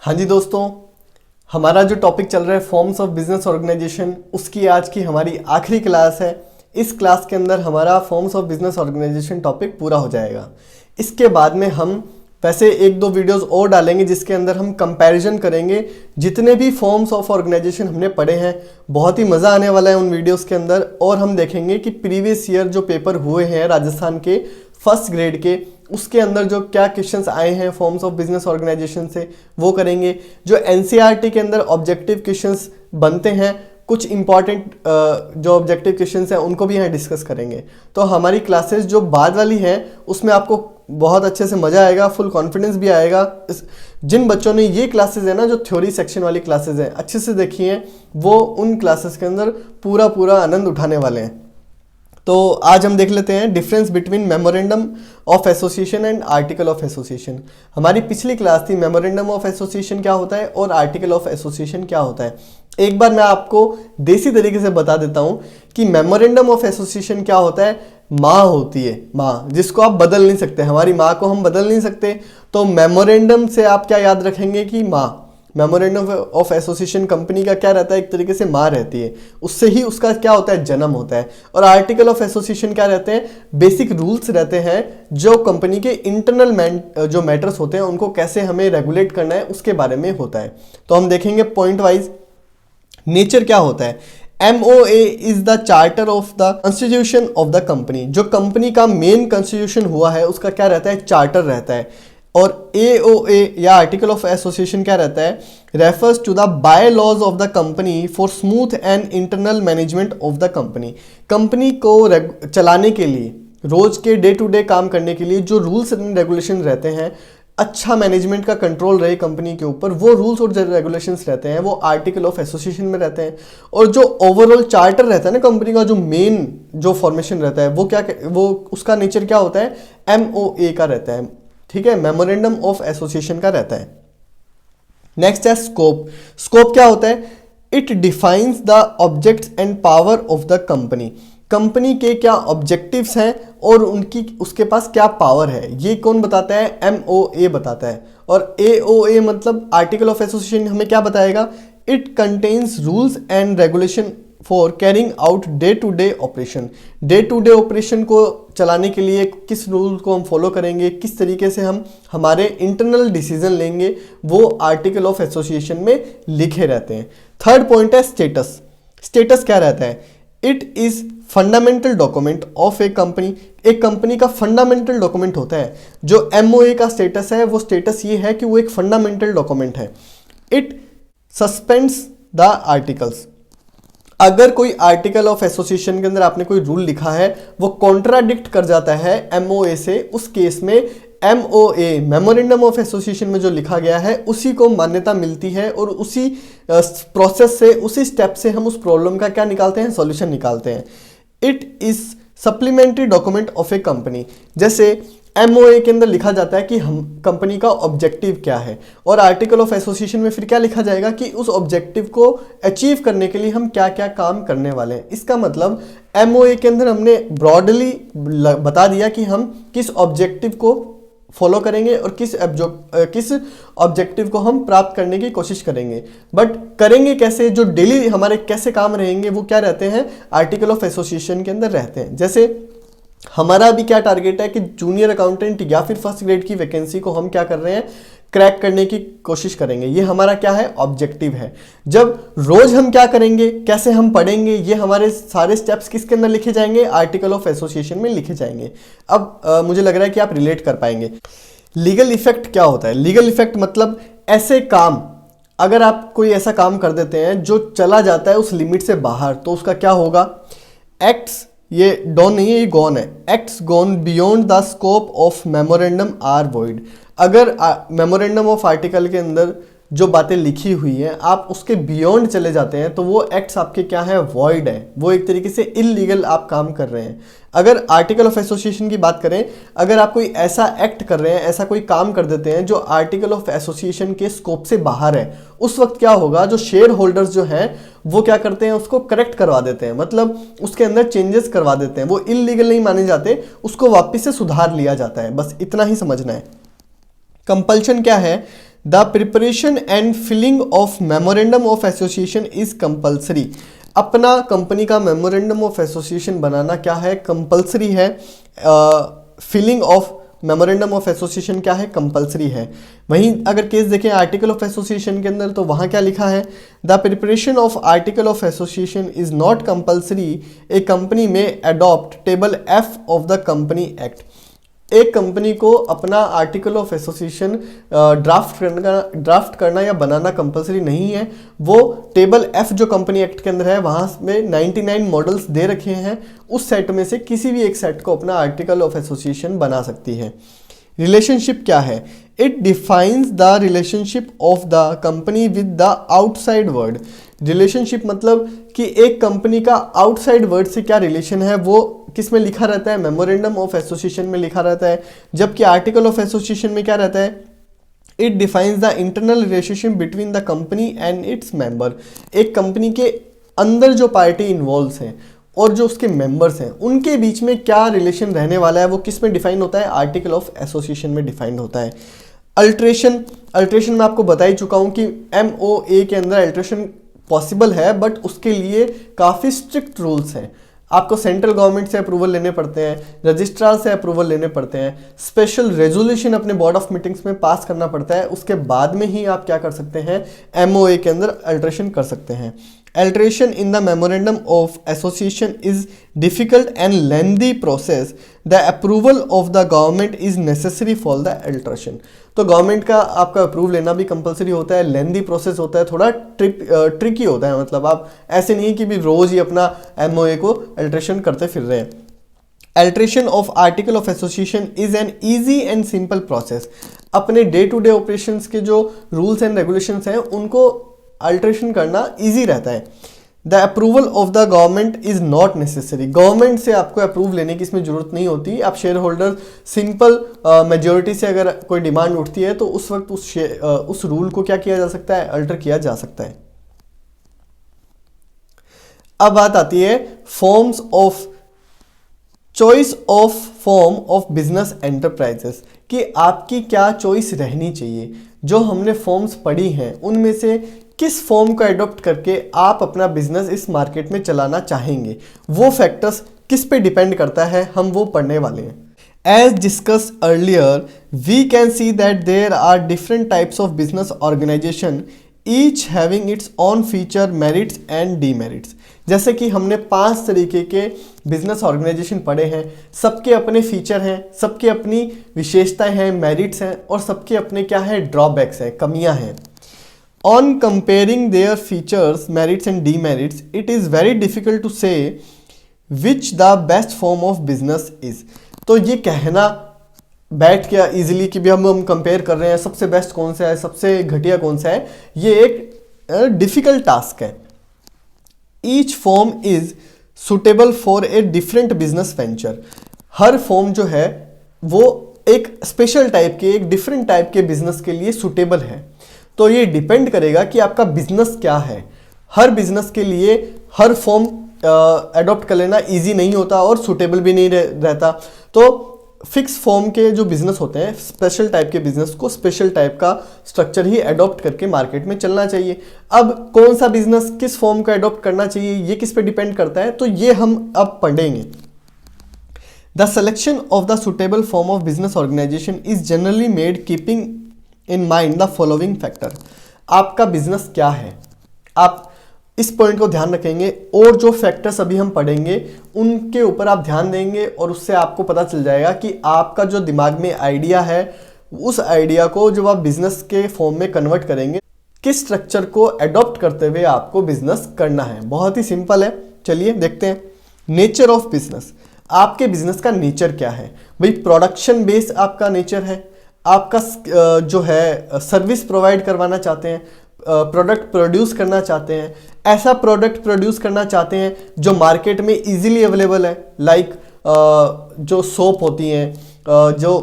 हाँ जी दोस्तों, हमारा जो टॉपिक चल रहा है फॉर्म्स ऑफ बिजनेस ऑर्गेनाइजेशन, उसकी आज की हमारी आखिरी क्लास है। इस क्लास के अंदर हमारा forms of business organisation topic पूरा हो जाएगा। इसके बाद में हम वैसे एक दो वीडियोस और डालेंगे जिसके अंदर हम कंपैरिजन करेंगे जितने भी फॉर्म्स ऑफ ऑर्गेनाइजेशन हमने पढ़े हैं। बहुत ही मज़ा आने वाला है उन वीडियोस के अंदर। और हम देखेंगे कि प्रीवियस ईयर जो पेपर हुए हैं राजस्थान के फर्स्ट ग्रेड के, उसके अंदर जो क्या क्वेश्चंस आए हैं फॉर्म्स ऑफ बिजनेस ऑर्गेनाइजेशन से वो करेंगे। जो एनसीईआरटी के अंदर ऑब्जेक्टिव क्वेश्चंस बनते हैं, कुछ इंपॉर्टेंट जो ऑब्जेक्टिव क्वेश्चंस हैं उनको भी यहाँ डिस्कस करेंगे। तो हमारी क्लासेस जो बाद वाली हैं उसमें आपको बहुत अच्छे से मज़ा आएगा, फुल कॉन्फिडेंस भी आएगा। जिन बच्चों ने ये क्लासेस है ना, जो थ्योरी सेक्शन वाली क्लासेस हैं, अच्छे से देखी हैं, वो उन क्लासेस के अंदर पूरा आनंद उठाने वाले हैं। तो आज हम देख लेते हैं difference between memorandum of association and article of association. हमारी पिछली क्लास थी मेमोरेंडम ऑफ एसोसिएशन क्या होता है और आर्टिकल ऑफ एसोसिएशन क्या होता है। एक बार मैं आपको देसी तरीके से बता देता हूं कि मेमोरेंडम ऑफ एसोसिएशन क्या होता है। माँ होती है, माँ जिसको आप बदल नहीं सकते, हमारी माँ को हम बदल नहीं सकते। तो मेमोरेंडम से आप क्या याद रखेंगे कि माँ, मेमोरेंडम ऑफ एसोसिएशन कंपनी का क्या रहता है, एक तरीके से माँ रहती है, उससे ही उसका क्या होता है, जन्म होता है। और आर्टिकल ऑफ एसोसिएशन क्या रहते हैं, बेसिक रूल्स रहते हैं जो कंपनी के इंटरनल जो मैटर्स होते हैं उनको कैसे हमें रेगुलेट करना है उसके बारे में होता है। तो हम देखेंगे पॉइंट वाइज। नेचर क्या होता है, MOA is the charter of the constitution of the company. जो कंपनी का मेन कॉन्स्टिट्यूशन हुआ है उसका क्या रहता है, चार्टर रहता है। और AOA या आर्टिकल ऑफ एसोसिएशन क्या रहता है, refers to the by laws of the company for smooth and internal management of the company. Company को चलाने के लिए, रोज के डे टू डे काम करने के लिए जो रूल्स एंड रेगुलेशन रहते हैं, अच्छा मैनेजमेंट का कंट्रोल रहे कंपनी के ऊपर, वो रूल्स और रेगुलेशंस रहते हैं, वो आर्टिकल ऑफ एसोसिएशन में रहते हैं। और जो ओवरऑल चार्टर रहता है ना कंपनी का, जो मेन जो फॉर्मेशन रहता है वो उसका नेचर क्या होता है, MOA का रहता है। ठीक है, मेमोरेंडम ऑफ एसोसिएशन का रहता है। नेक्स्ट है स्कोप। स्कोप क्या होता है, it defines the objects and power of the company. Company के क्या ऑब्जेक्टिव्स हैं और उसके पास क्या पावर है, ये कौन बताता है, MOA बताता है। और AOA मतलब आर्टिकल ऑफ एसोसिएशन हमें क्या बताएगा, it contains rules and regulation for carrying out day to day operation. Day to day operation को चलाने के लिए किस रूल को हम फॉलो करेंगे, किस तरीके से हम हमारे इंटरनल डिसीजन लेंगे, वो आर्टिकल ऑफ एसोसिएशन में लिखे रहते हैं। थर्ड पॉइंट है स्टेटस। स्टेटस क्या रहता है, it is fundamental document of A company. एक कंपनी का फंडामेंटल डॉक्यूमेंट होता है। जो MOA का स्टेटस है वो स्टेटस ये है कि वो एक फंडामेंटल डॉक्यूमेंट है। It suspends the articles. अगर कोई आर्टिकल ऑफ एसोसिएशन के अंदर आपने कोई रूल लिखा है वो कॉन्ट्राडिक्ट कर जाता है MOA से, उस केस में MOA मेमोरेंडम ऑफ एसोसिएशन में जो लिखा गया है उसी को मान्यता मिलती है और उसी प्रोसेस से, उसी स्टेप से हम उस प्रॉब्लम का क्या निकालते हैं, सॉल्यूशन निकालते हैं। It is supplementary document of A company. जैसे MOA के अंदर लिखा जाता है कि हम कंपनी का ऑब्जेक्टिव क्या है, और आर्टिकल ऑफ एसोसिएशन में फिर क्या लिखा जाएगा कि उस ऑब्जेक्टिव को अचीव करने के लिए हम क्या क्या काम करने वाले हैं। इसका मतलब MOA के अंदर हमने ब्रॉडली बता दिया कि हम किस ऑब्जेक्टिव को फॉलो करेंगे और किस ऑब्जेक्टिव को हम प्राप्त करने की कोशिश करेंगे। बट करेंगे कैसे, जो डेली हमारे कैसे काम रहेंगे वो क्या रहते हैं, आर्टिकल ऑफ एसोसिएशन के अंदर रहते हैं। जैसे हमारा भी क्या टारगेट है कि जूनियर अकाउंटेंट या फिर फर्स्ट ग्रेड की वैकेंसी को हम क्या कर रहे हैं, क्रैक करने की कोशिश करेंगे। ये हमारा क्या है, ऑब्जेक्टिव है। जब रोज हम क्या करेंगे, कैसे हम पढ़ेंगे, ये हमारे सारे स्टेप्स किसके अंदर लिखे जाएंगे, आर्टिकल ऑफ एसोसिएशन में लिखे जाएंगे। अब मुझे लग रहा है कि आप रिलेट कर पाएंगे। लीगल इफेक्ट क्या होता है, लीगल इफेक्ट मतलब ऐसे काम, अगर आप कोई ऐसा काम कर देते हैं जो चला जाता है उस लिमिट से बाहर, तो उसका क्या होगा, एक्ट्स, ये डॉन नहीं है, ये गॉन है, acts gone beyond the scope of memorandum are void. अगर मेमोरेंडम ऑफ आर्टिकल के अंदर जो बातें लिखी हुई हैं आप उसके बियॉन्ड चले जाते हैं तो वो एक्ट्स आपके क्या है, वॉइड है, वो एक तरीके से इलीगल आप काम कर रहे हैं। अगर आर्टिकल ऑफ एसोसिएशन की बात करें, अगर आप कोई ऐसा एक्ट कर रहे हैं, ऐसा कोई काम कर देते हैं जो आर्टिकल ऑफ एसोसिएशन के स्कोप से बाहर है, उस वक्त क्या होगा, जो शेयर होल्डर्स जो हैं वो क्या करते हैं, उसको करेक्ट करवा देते हैं, मतलब उसके अंदर चेंजेस करवा देते हैं। वो इलीगल नहीं माने जाते, उसको वापस से सुधार लिया जाता है। बस इतना ही समझना है। कंपल्शन क्या है, the preparation and filing of memorandum of association is compulsory. अपना कंपनी का मेमोरेंडम ऑफ एसोसिएशन बनाना क्या है, कंपल्सरी है। Filing of memorandum of association क्या है, कंपल्सरी है। वहीं अगर केस देखें आर्टिकल ऑफ एसोसिएशन के अंदर, तो वहाँ क्या लिखा है, the preparation of article of association is not compulsory, a company में adopt table F of the company act. एक कंपनी को अपना आर्टिकल ऑफ एसोसिएशन ड्राफ्ट करना या बनाना कंपलसरी नहीं है। वो टेबल एफ जो कंपनी एक्ट के अंदर है, वहाँ में 99 मॉडल्स दे रखे हैं, उस सेट में से किसी भी एक सेट को अपना आर्टिकल ऑफ एसोसिएशन बना सकती है। रिलेशनशिप क्या है, it defines the relationship of the company with the outside world. Relationship मतलब कि एक कंपनी का आउटसाइड वर्ल्ड से क्या रिलेशन है, वो किस में लिखा रहता है, मेमोरेंडम ऑफ एसोसिएशन में लिखा रहता है। जबकि आर्टिकल ऑफ एसोसिएशन में क्या रहता है, it defines the internal relationship between the company and its member. एक कंपनी के अंदर जो पार्टी इन्वॉल्व हैं और जो उसके मेंबर्स हैं, उनके बीच में क्या रिलेशन रहने वाला है, वो किस में डिफाइन होता है, आर्टिकल ऑफ एसोसिएशन में डिफाइंड होता है। अल्ट्रेशन मैं आपको बता ही चुका हूँ कि MOA के अंदर अल्ट्रेशन पॉसिबल है, बट उसके लिए काफ़ी स्ट्रिक्ट रूल्स हैं। आपको सेंट्रल गवर्नमेंट से अप्रूवल लेने पड़ते हैं, रजिस्ट्रार से अप्रूवल लेने पड़ते हैं, स्पेशल रेजोल्यूशन अपने बोर्ड ऑफ मीटिंग्स में पास करना पड़ता है। उसके बाद में ही आप क्या कर सकते हैं, MOA के अंदर अल्ट्रेशन कर सकते हैं। Alteration in the memorandum of association is difficult and lengthy process. The approval of the government is necessary for the alteration. तो गवर्नमेंट का आपका अप्रूव लेना भी कंपलसरी होता है, लेंदी प्रोसेस होता है, थोड़ा ट्रिकी होता है। मतलब आप ऐसे नहीं कि भी रोज ही अपना MOA को अल्ट्रेशन करते फिर रहे हैं। Alteration of article of association is an easy and simple process. अपने डे टू डे ऑपरेशंस के जो रूल्स एंड रेगुलेशंस हैं, उनको अल्ट्रेशन करना इजी रहता है। The approval of the government is not necessary. Government से आपको अप्रूव लेने की इसमें जरूरत नहीं होती। आप शेयर होल्डर सिंपल मेजोरिटी से अगर कोई डिमांड उठती है, तो उस वक्त उस रूल को क्या किया जा सकता है, अल्टर किया जा सकता है। अब बात आती है forms of choice of form of business enterprises, कि आपकी क्या चॉइस रहनी चाहिए। जो हमने फॉर्म्स पढ़ी हैं, उनमें से किस फॉर्म को एडॉप्ट करके आप अपना बिजनेस इस मार्केट में चलाना चाहेंगे, वो फैक्टर्स किस पे डिपेंड करता है, हम वो पढ़ने वाले हैं। As discuss earlier, we can see that there are different types of business organisation, each having its own feature, merits and demerits. जैसे कि हमने 5 तरीके के बिजनेस ऑर्गेनाइजेशन पढ़े हैं, सबके अपने फीचर हैं, सबके अपनी विशेषताएं हैं, मेरिट्स हैं, और सबके अपने क्या है, ड्रॉबैक्स हैं, कमियां हैं। On comparing their features, merits and demerits, it is very difficult to say which the best form of business is. तो ये कहना बैठ गया इजीली कि भी हम कंपेयर कर रहे हैं, सबसे बेस्ट कौन सा है, सबसे घटिया कौन सा है, ये एक डिफिकल्ट टास्क है। Each form is suitable for a different business venture. Her form जो है वो एक स्पेशल टाइप के, एक डिफरेंट टाइप के बिजनेस के लिए सुटेबल है। तो ये डिपेंड करेगा कि आपका बिजनेस क्या है। हर बिजनेस के लिए हर फॉर्म अडॉप्ट कर लेना इजी नहीं होता और सुटेबल भी नहीं रहता। तो फिक्स फॉर्म के जो बिजनेस होते हैं, स्पेशल टाइप के बिजनेस को स्पेशल टाइप का स्ट्रक्चर ही अडॉप्ट करके मार्केट में चलना चाहिए। अब कौन सा बिजनेस किस फॉर्म का अडॉप्ट करना चाहिए, ये किस पे डिपेंड करता है, तो ये हम अब पढ़ेंगे। The selection of the suitable form of business organisation is generally made keeping in mind the following factor. आपका बिजनेस क्या है, आप इस पॉइंट को ध्यान रखेंगे, और जो फैक्टर्स अभी हम पढ़ेंगे उनके ऊपर आप ध्यान देंगे, और उससे आपको पता चल जाएगा कि आपका जो दिमाग में आइडिया है, उस आइडिया को जब आप बिजनेस के फॉर्म में कन्वर्ट करेंगे, किस स्ट्रक्चर को अडॉप्ट करते हुए आपको बिजनेस करना है। बहुत ही सिंपल है, चलिए देखते हैं। नेचर ऑफ बिजनेस, आपके बिजनेस का नेचर क्या है भाई। प्रोडक्शन बेस आपका नेचर है, आपका जो है सर्विस प्रोवाइड करवाना चाहते हैं, प्रोडक्ट प्रोड्यूस करना चाहते हैं, ऐसा प्रोडक्ट प्रोड्यूस करना चाहते हैं जो मार्केट में इजीली अवेलेबल है, लाइक जो सोप होती हैं, जो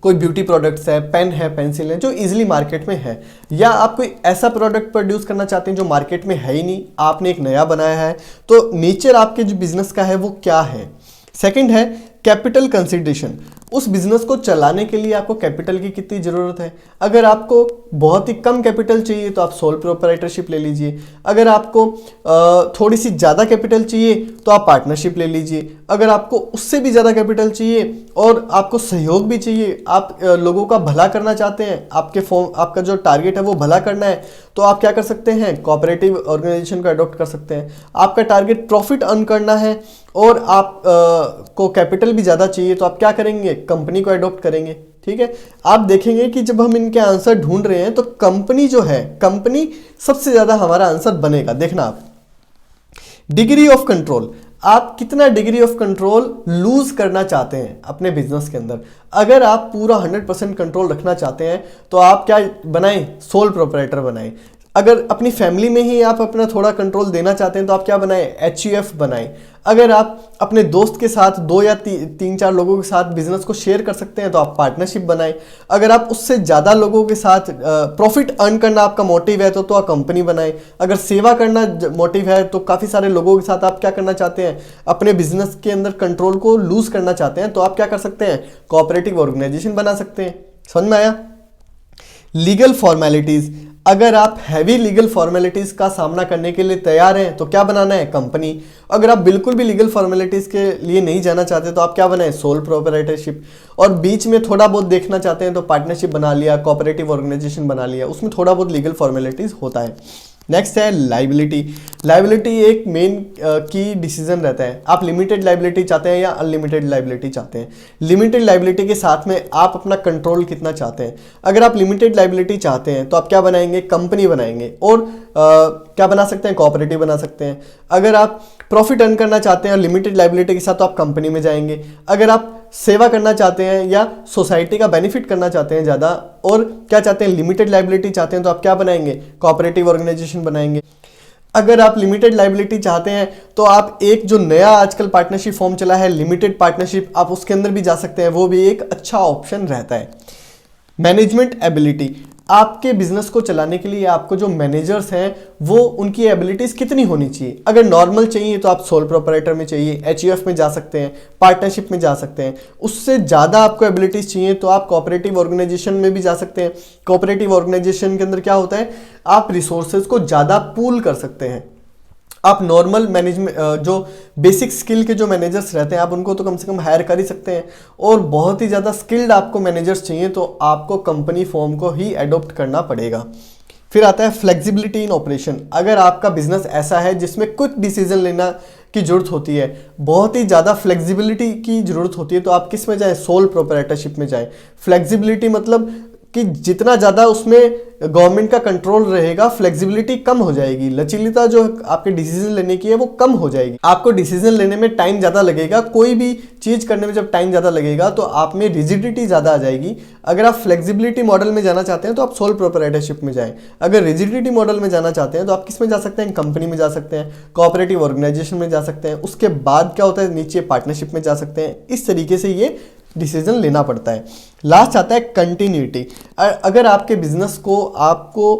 कोई ब्यूटी प्रोडक्ट्स है, पेन है, पेंसिल है, जो इजीली मार्केट में है। या आप कोई ऐसा प्रोडक्ट प्रोड्यूस करना चाहते हैं जो मार्केट में है ही नहीं, आपने एक नया बनाया है। तो नेचर आपके जो बिजनेस का है वो क्या है। सेकंड है कैपिटल कंसिडरेशन, उस बिजनेस को चलाने के लिए आपको कैपिटल की कितनी ज़रूरत है। अगर आपको बहुत ही कम कैपिटल चाहिए तो आप सोल प्रोप्राइटरशिप ले लीजिए। अगर आपको थोड़ी सी ज़्यादा कैपिटल चाहिए तो आप पार्टनरशिप ले लीजिए। अगर आपको उससे भी ज़्यादा कैपिटल चाहिए और आपको सहयोग भी चाहिए, आप लोगों का भला करना चाहते हैं, आपका जो टारगेट है वो भला करना है, तो आप क्या कर सकते हैं, कोऑपरेटिव ऑर्गेनाइजेशन को अडॉप्ट कर सकते हैं। आपका टारगेट प्रॉफिट अर्न करना है और आप को कैपिटल भी ज़्यादा चाहिए, तो आप क्या करेंगे, कंपनी को अडॉप्ट करेंगे। ठीक है, आप देखेंगे कि जब हम इनके आंसर ढूंढ रहे हैं तो कंपनी जो है, कंपनी सबसे ज़्यादा हमारा आंसर बनेगा। देखना आप, डिग्री ऑफ कंट्रोल, आप कितना डिग्री ऑफ कंट्रोल लूज करना चाहते हैं अपने बिजनेस के अंदर। अगर आप पूरा 100% कंट्रोल रखना चाहते हैं तो आप क्या बनाएं, सोल प्रोप्राइटर बनाएं। अगर अपनी फैमिली में ही आप अपना थोड़ा कंट्रोल देना चाहते हैं तो आप क्या बनाएं, HUF बनाएं। अगर आप अपने दोस्त के साथ 2 या 3-4 लोगों के साथ बिजनेस को शेयर कर सकते हैं तो आप पार्टनरशिप बनाएं। अगर आप उससे ज़्यादा लोगों के साथ प्रॉफिट अर्न करना आपका मोटिव है तो आप कंपनी बनाएं। अगर सेवा करना मोटिव है तो काफ़ी सारे लोगों के साथ आप क्या करना चाहते हैं, अपने बिजनेस के अंदर कंट्रोल को लूज करना चाहते हैं, तो आप क्या कर सकते हैं, कोऑपरेटिव ऑर्गेनाइजेशन बना सकते हैं। समझ में आया। लीगल फॉर्मेलिटीज़, अगर आप हैवी लीगल फॉर्मेलिटीज़ का सामना करने के लिए तैयार हैं तो क्या बनाना है, कंपनी। अगर आप बिल्कुल भी लीगल फॉर्मेलिटीज़ के लिए नहीं जाना चाहते तो आप क्या बनाएं, सोल प्रोप्राइटरशिप। और बीच में थोड़ा बहुत देखना चाहते हैं तो पार्टनरशिप बना लिया, कोऑपरेटिव ऑर्गेनाइजेशन बना लिया, उसमें थोड़ा बहुत लीगल फॉर्मेलिटीज़ होता है। नेक्स्ट है लाइबिलिटी। लाइबिलिटी एक मेन की डिसीजन रहता है, आप लिमिटेड लाइबिलिटी चाहते हैं या अनलिमिटेड लाइबिलिटी चाहते हैं। लिमिटेड लाइबिलिटी के साथ में आप अपना कंट्रोल कितना चाहते हैं। अगर आप लिमिटेड लाइबिलिटी चाहते हैं तो आप क्या बनाएंगे, कंपनी बनाएंगे। और क्या बना सकते हैं, कोऑपरेटिव बना सकते हैं। अगर आप प्रॉफिट अर्न करना चाहते हैं और लिमिटेड लाइबिलिटी के साथ तो आप कंपनी में जाएंगे। अगर आप सेवा करना चाहते हैं या सोसाइटी का बेनिफिट करना चाहते हैं ज़्यादा और क्या चाहते हैं, लिमिटेड लाइबिलिटी चाहते हैं तो आप क्या बनाएंगे, कोऑपरेटिव ऑर्गेनाइजेशन बनाएंगे। अगर आप लिमिटेड लाइबिलिटी चाहते हैं तो आप एक जो नया आजकल पार्टनरशिप फॉर्म चला है, लिमिटेड पार्टनरशिप, आप उसके अंदर भी जा सकते हैं, वो भी एक अच्छा ऑप्शन रहता है। मैनेजमेंट एबिलिटी, आपके बिजनेस को चलाने के लिए आपको जो मैनेजर्स हैं वो उनकी एबिलिटीज़ कितनी होनी चाहिए। अगर नॉर्मल चाहिए तो आप सोल प्रोप्राइटर में चाहिए, HUF में जा सकते हैं, पार्टनरशिप में जा सकते हैं। उससे ज़्यादा आपको एबिलिटीज़ चाहिए तो आप कोऑपरेटिव ऑर्गेनाइजेशन में भी जा सकते हैं। कोऑपरेटिव ऑर्गेनाइजेशन के अंदर क्या होता है, आप रिसोर्सेज को ज़्यादा पूल कर सकते हैं। आप नॉर्मल मैनेजमेंट जो बेसिक स्किल के जो मैनेजर्स रहते हैं आप उनको तो कम से कम हायर कर ही सकते हैं, और बहुत ही ज़्यादा स्किल्ड आपको मैनेजर्स चाहिए तो आपको कंपनी फॉर्म को ही एडॉप्ट करना पड़ेगा। फिर आता है फ्लेक्सिबिलिटी इन ऑपरेशन। अगर आपका बिजनेस ऐसा है जिसमें क्विक डिसीजन लेना की ज़रूरत होती है, बहुत ही ज़्यादा फ्लेक्सिबिलिटी की ज़रूरत होती है, तो आप किस में जाएँ, सोल प्रोप्राइटरशिप में जाएँ। फ्लेक्सिबिलिटी मतलब कि जितना ज़्यादा उसमें गवर्नमेंट का कंट्रोल रहेगा, फ्लेक्सिबिलिटी कम हो जाएगी, लचीलता जो आपके डिसीजन लेने की है वो कम हो जाएगी। आपको डिसीजन लेने में टाइम ज़्यादा लगेगा, कोई भी चीज़ करने में जब टाइम ज़्यादा लगेगा तो आप में रिजिडिटी ज़्यादा आ जाएगी। अगर आप फ्लेक्सिबिलिटी मॉडल में जाना चाहते हैं तो आप सोल प्रोप्राइटरशिप में जाएं। अगर रिजिडिटी मॉडल में जाना चाहते हैं तो आप किस में जा सकते हैं, कंपनी में जा सकते हैं, कोऑपरेटिव ऑर्गेनाइजेशन में जा सकते हैं। उसके बाद क्या होता है, नीचे पार्टनरशिप में जा सकते हैं। इस तरीके से ये डिसीजन लेना पड़ता है। लास्ट आता है कंटिन्यूटी। अगर आपके बिजनेस को आपको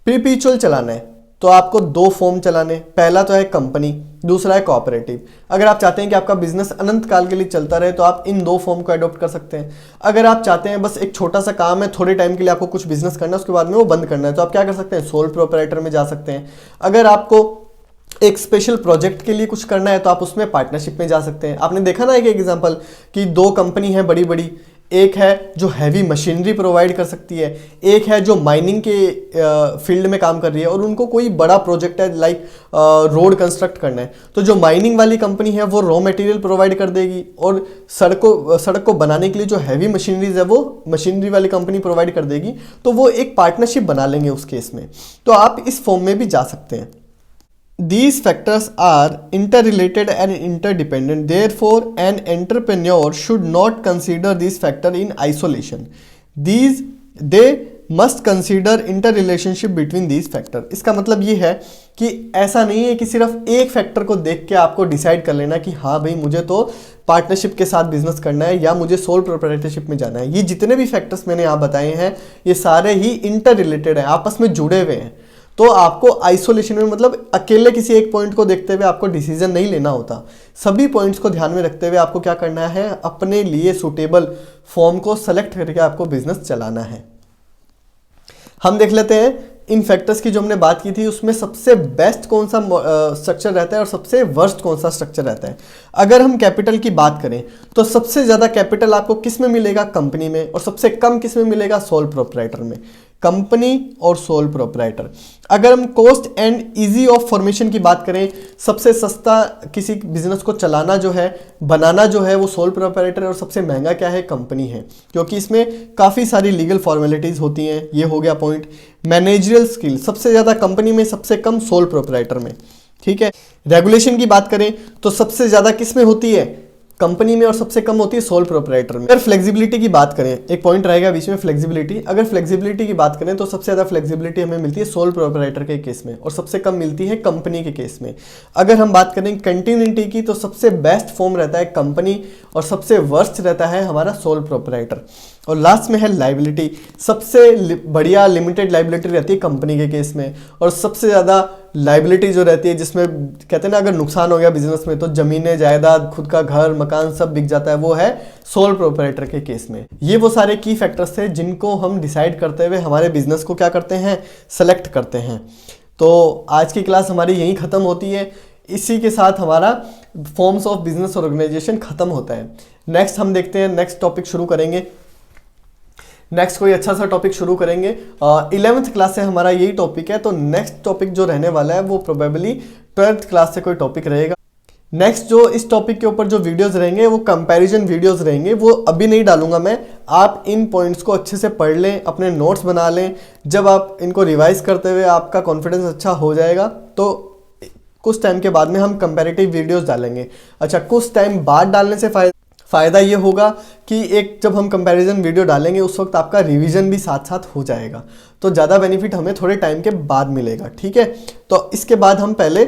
परपेचुअल चलाना है तो आपको 2 फॉर्म चलाने, पहला तो है कंपनी, दूसरा है कोऑपरेटिव। अगर आप चाहते हैं कि आपका बिजनेस अनंत काल के लिए चलता रहे तो आप इन 2 फॉर्म को अडॉप्ट कर सकते हैं। अगर आप चाहते हैं बस एक छोटा सा काम है, थोड़े टाइम के लिए आपको कुछ बिजनेस करना है, उसके बाद में वो बंद करना है, तो आप क्या कर सकते हैं, सोल प्रोप्राइटर में जा सकते हैं। अगर आपको एक स्पेशल प्रोजेक्ट के लिए कुछ करना है तो आप उसमें पार्टनरशिप में जा सकते हैं। आपने देखा ना एक एग्जांपल कि 2 कंपनी हैं बड़ी बड़ी, एक है जो हैवी मशीनरी प्रोवाइड कर सकती है, एक है जो माइनिंग के फील्ड में काम कर रही है और उनको कोई बड़ा प्रोजेक्ट है लाइक रोड कंस्ट्रक्ट करना है, तो जो माइनिंग वाली कंपनी है वो रॉ मटेरियल प्रोवाइड कर देगी और सड़क को बनाने के लिए जो हैवी मशीनरीज है वो मशीनरी वाली कंपनी प्रोवाइड कर देगी। तो वो एक पार्टनरशिप बना लेंगे उस केस में, तो आप इस फॉर्म में भी जा सकते हैं। These factors are interrelated and interdependent. Therefore, an entrepreneur should not consider these factors in isolation. They must consider interrelationship between these factors. इसका मतलब ये है कि ऐसा नहीं है कि सिर्फ एक फैक्टर को देख के आपको डिसाइड कर लेना कि हाँ भाई मुझे तो पार्टनरशिप के साथ बिजनेस करना है या मुझे सोल प्रोप्राइटरशिप में जाना है। ये जितने भी फैक्टर्स मैंने यहाँ बताए हैं ये सारे ही इंटर रिलेटेड हैं, आपस में जुड़े हुए हैं। तो आपको आइसोलेशन में, मतलब अकेले किसी एक पॉइंट को देखते हुए आपको डिसीजन नहीं लेना होता। सभी पॉइंट्स को ध्यान में रखते हुए आपको क्या करना है, अपने लिए सूटेबल फॉर्म को सेलेक्ट करके आपको बिजनेस चलाना है। हम देख लेते हैं इन फैक्टर्स की जो हमने बात की थी, उसमें सबसे बेस्ट कौन सा स्ट्रक्चर रहता है और सबसे वर्स्ट कौन सा स्ट्रक्चर रहता है। अगर हम कैपिटल की बात करें तो सबसे ज़्यादा कैपिटल आपको किस में मिलेगा, कंपनी में, और सबसे कम किस में मिलेगा, सोल प्रोप्राइटर में। कंपनी और सोल प्रोप्राइटर। अगर हम cost and easy of formation की बात करें, सबसे सस्ता किसी बिजनेस को चलाना जो है, बनाना जो है, वो सोल प्रोप्राइटर है, और सबसे महंगा क्या है, कंपनी है, क्योंकि इसमें काफ़ी सारी लीगल फॉर्मेलिटीज़ होती हैं। ये हो गया पॉइंट। मैनेजरियल स्किल सबसे ज़्यादा कंपनी में, सबसे कम सोल प्रोप्राइटर में, ठीक है। रेगुलेशन की बात करें तो सबसे ज़्यादा किस में होती है, कंपनी में, और सबसे कम होती है सोल प्रोप्राइटर में। अगर फ्लेक्सिबिलिटी की बात करें, एक पॉइंट रहेगा बीच में, फ्लेक्सिबिलिटी। अगर फ्लेक्सिबिलिटी की बात करें तो सबसे ज़्यादा फ्लेक्सिबिलिटी हमें मिलती है सोल प्रोप्राइटर के केस में, और सबसे कम मिलती है कंपनी के केस में। अगर हम बात करें कंटिन्यूटी की तो सबसे बेस्ट फॉर्म रहता है कंपनी, और सबसे वर्स्ट रहता है हमारा सोल प्रोप्राइटर। और लास्ट में है लाइबिलिटी। सबसे बढ़िया लिमिटेड लाइबिलिटी रहती है कंपनी के केस में, और सबसे ज़्यादा लाइबिलिटी जो रहती है, जिसमें कहते हैं ना, अगर नुकसान हो गया बिजनेस में तो जमीनें, जायदाद, खुद का घर, मकान सब बिक जाता है, वो है सोल प्रोप्राइटर के केस में। ये वो सारे की फैक्टर्स थे जिनको हम डिसाइड करते हुए हमारे बिजनेस को क्या करते हैं, सेलेक्ट करते हैं। तो आज की क्लास हमारी यहीं ख़त्म होती है। इसी के साथ हमारा फॉर्म्स ऑफ बिजनेस ऑर्गेनाइजेशन खत्म होता है। नेक्स्ट हम देखते हैं, नेक्स्ट टॉपिक शुरू करेंगे। नेक्स्ट कोई अच्छा सा टॉपिक शुरू करेंगे। 11th क्लास से हमारा यही टॉपिक है, तो नेक्स्ट टॉपिक जो रहने वाला है वो प्रोबेबली 12th क्लास से कोई टॉपिक रहेगा। नेक्स्ट जो इस टॉपिक के ऊपर जो वीडियोस रहेंगे वो कंपैरिजन वीडियोस रहेंगे, वो अभी नहीं डालूंगा मैं। आप इन पॉइंट्स को अच्छे से पढ़ लें, अपने नोट्स बना लें। जब आप इनको रिवाइज करते हुए आपका कॉन्फिडेंस अच्छा हो जाएगा तो कुछ टाइम के बाद में हम कंपैरेटिव वीडियोस डालेंगे। अच्छा, कुछ टाइम बाद डालने से फ़ायदा ये होगा कि एक जब हम कंपैरिजन वीडियो डालेंगे उस वक्त आपका रिवीजन भी साथ साथ हो जाएगा, तो ज़्यादा बेनिफिट हमें थोड़े टाइम के बाद मिलेगा, ठीक है। तो इसके बाद हम पहले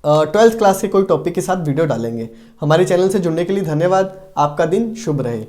12th क्लास के कोई टॉपिक के साथ वीडियो डालेंगे। हमारे चैनल से जुड़ने के लिए धन्यवाद। आपका दिन शुभ रहे।